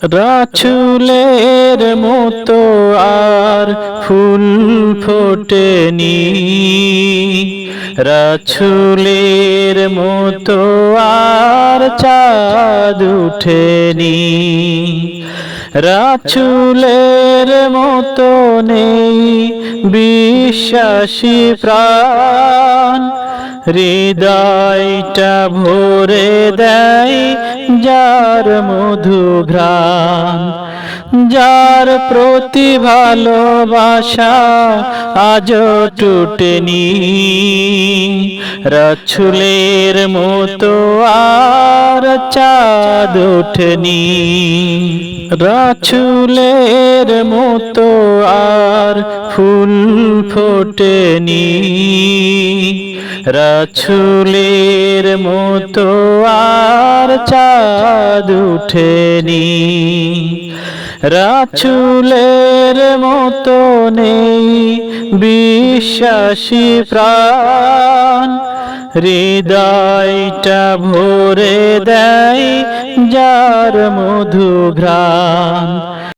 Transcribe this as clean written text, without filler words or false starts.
রাসূলের মতো আর ফুল ফোটেনি, রাসূলের মতো আর চাঁদ উঠেনি, রাসূলের মতো নেই বিশ্বাসী প্রাণ, হৃদয়টা ভরে দেয় যার মধু ঘ্রাণ, যার প্রতি ভালোবাসা আজও টুটেনি, রাসূলের মতো আর চাঁদ ওঠেনি, রাসূলের মতো আর ফুল ফোটেনি, রাসূলের মতো আর চাঁদ উঠেনি, রাসূলের মতো নেই বিশ্বাসী প্রাণ, হৃদয়টা ভরে দেয় যার মধু ঘ্রাণ।